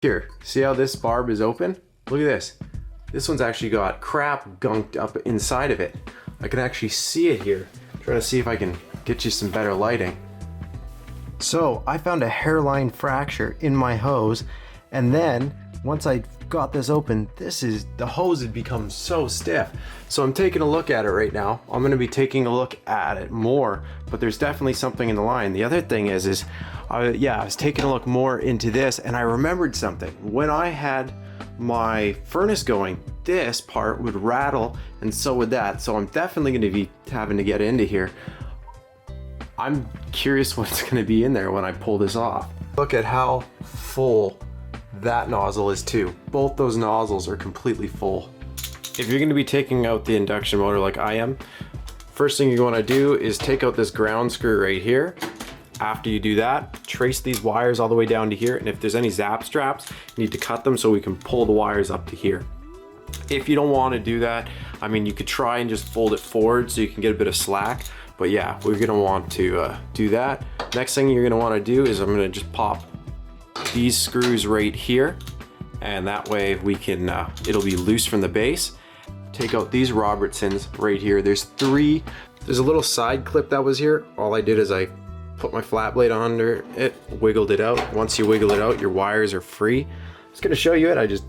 Here, see how this barb is open? Look at this. This one's actually got crap gunked up inside of it. I can actually see it here. I'm trying to see if I can get you some better lighting. So I found a hairline fracture in my hose, and then once I got this open, the hose had become so stiff. So I'm taking a look at it right now. I'm gonna be taking a look at it more, but there's definitely something in the line. The other thing is I was taking a look more into this, and I remembered something. When I had my furnace going, this part would rattle, and so would that. So I'm definitely gonna be having to get into here. I'm curious what's gonna be in there when I pull this off. Look at how full that nozzle is too. Both those nozzles are completely full. If you're gonna be taking out the induction motor like I am, first thing you wanna do is take out this ground screw right here. After you do that, trace these wires all the way down to here, and if there's any zap straps, you need to cut them so we can pull the wires up to here. If you don't wanna do that, I mean, you could try and just fold it forward so you can get a bit of slack, but yeah, we're gonna want to do that. Next thing you're gonna wanna do is I'm gonna just pop these screws right here, and that way we can, it'll be loose from the base. Take out these Robertsons right here. There's a little side clip that was here. All I did is I put my flat blade under it, wiggled it out. Once you wiggle it out, your wires are free. I was gonna show you it, I just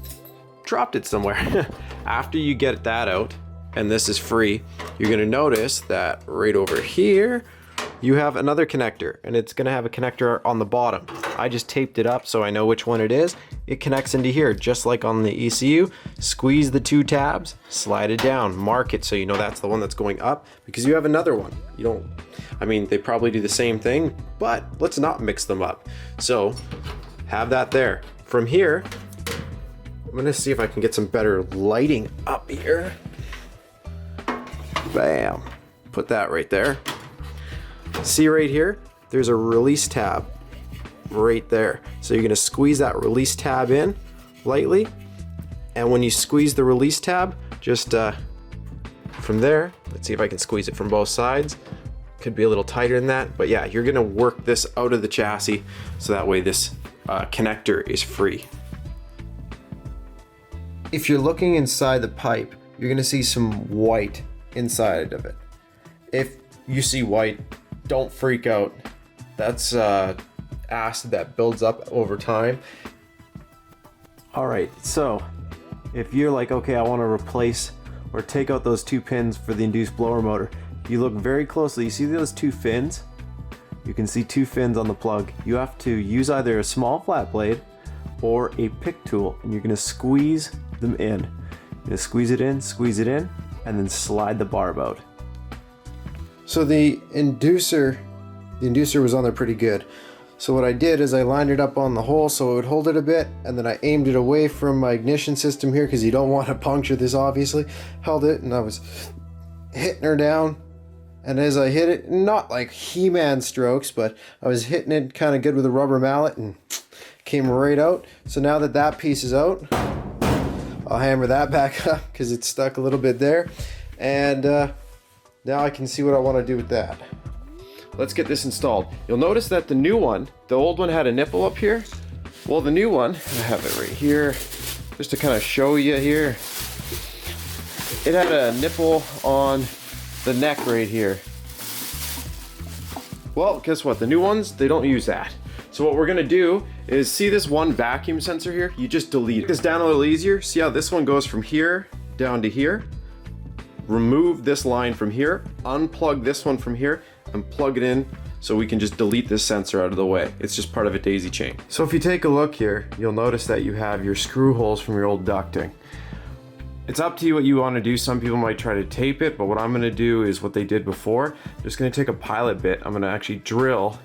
dropped it somewhere. After you get that out, and this is free, you're gonna notice that right over here, you have another connector, and it's gonna have a connector on the bottom. I just taped it up so I know which one it is. It connects into here, just like on the ECU. Squeeze the two tabs, slide it down, mark it so you know that's the one that's going up, because you have another one. I mean, they probably do the same thing, but let's not mix them up. So, have that there. From here, I'm gonna see if I can get some better lighting up here. Bam, put that right there. See right here, there's a release tab right there. So you're gonna squeeze that release tab in lightly. And when you squeeze the release tab, just from there, let's see if I can squeeze it from both sides. Could be a little tighter than that, but yeah, you're gonna work this out of the chassis so that way this connector is free. If you're looking inside the pipe, you're gonna see some white inside of it. If you see white, don't freak out. That's acid that builds up over time. All right, so if you're like, okay, I want to replace or take out those two pins for the induced blower motor, you look very closely. You see those two fins? You can see two fins on the plug. You have to use either a small flat blade or a pick tool, and you're going to squeeze them in. You're going to squeeze it in, and then slide the barb out. So the inducer was on there pretty good. So what I did is I lined it up on the hole so it would hold it a bit, and then I aimed it away from my ignition system here because you don't want to puncture this, obviously. Held it, and I was hitting her down, and as I hit it, not like He-Man strokes, but I was hitting it kind of good with a rubber mallet, and came right out. So now that that piece is out, I'll hammer that back up because it's stuck a little bit there, and now I can see what I want to do with that. Let's get this installed. You'll notice that the new one, the old one had a nipple up here. Well, the new one, I have it right here, just to kind of show you here. It had a nipple on the neck right here. Well, guess what? The new ones, they don't use that. So what we're gonna do is, see this one vacuum sensor here? You just delete it. Make this down a little easier. See how this one goes from here down to here? Remove this line from here, unplug this one from here, and plug it in so we can just delete this sensor out of the way. It's just part of a daisy chain. So if you take a look here, you'll notice that you have your screw holes from your old ducting. It's up to you what you want to do. Some people might try to tape it, but what I'm going to do is what they did before. I'm just going to take a pilot bit. I'm going to actually drill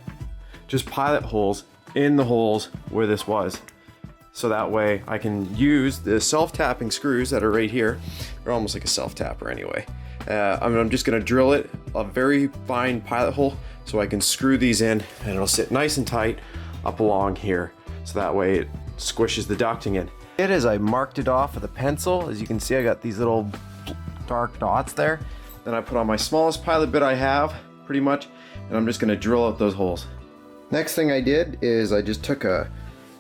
just pilot holes in the holes where this was. So that way I can use the self-tapping screws that are right here. They're almost like a self-tapper anyway. I'm just gonna drill it a very fine pilot hole so I can screw these in, and it'll sit nice and tight up along here. So that way it squishes the ducting in. As I marked it off with a pencil, as you can see, I got these little dark dots there. Then I put on my smallest pilot bit I have, pretty much, and I'm just gonna drill out those holes. Next thing I did is I just took a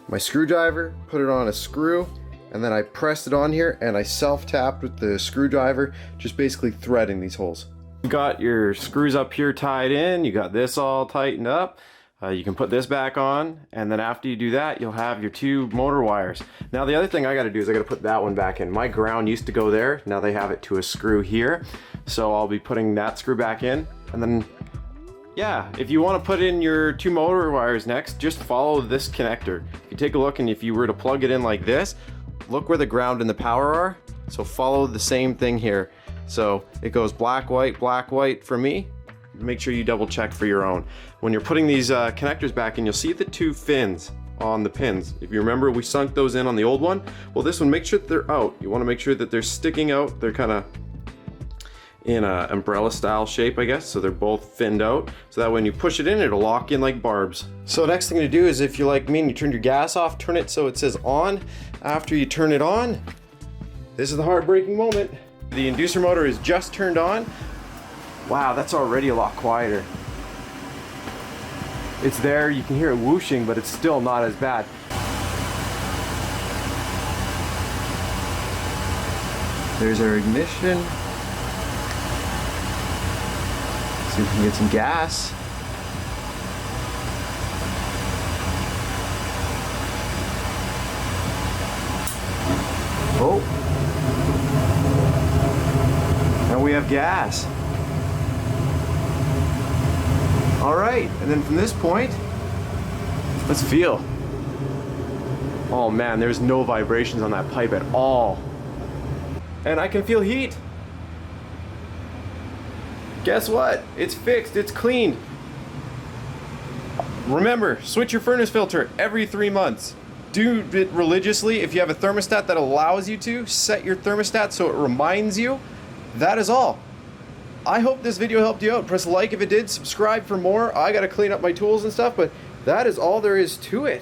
my screwdriver, put it on a screw, and then I pressed it on here and I self-tapped with the screwdriver, just basically threading these holes. You got your screws up here tied in, you got this all tightened up. You can put this back on, and then after you do that, you'll have your 2 motor wires. Now the other thing I gotta do is I gotta put that one back in. My ground used to go there, now they have it to a screw here. So I'll be putting that screw back in, and then, yeah, if you wanna put in your 2 motor wires next, just follow this connector. If you take a look and if you were to plug it in like this, look where the ground and the power are. So follow the same thing here. So it goes black, white for me. Make sure you double check for your own. When you're putting these connectors back in, you'll see the 2 fins on the pins. If you remember, we sunk those in on the old one. Well, this one, make sure that they're out. You wanna make sure that they're sticking out. They're kinda in a umbrella style shape, I guess. So they're both finned out. So that when you push it in, it'll lock in like barbs. So next thing to do is, if you're like me and you turn your gas off, turn it so it says on. After you turn it on, this is the heartbreaking moment. The inducer motor is just turned on. Wow, that's already a lot quieter. It's there, you can hear it whooshing, but it's still not as bad. There's our ignition. See if we can get some gas. Oh. And we have gas. All right, and then from this point, let's feel. Oh man, there's no vibrations on that pipe at all. And I can feel heat. Guess what? It's fixed, it's cleaned. Remember, switch your furnace filter every 3 months. Do it religiously. If you have a thermostat that allows you to, set your thermostat so it reminds you. That is all. I hope this video helped you out. Press like if it did, subscribe for more. I gotta clean up my tools and stuff, but that is all there is to it.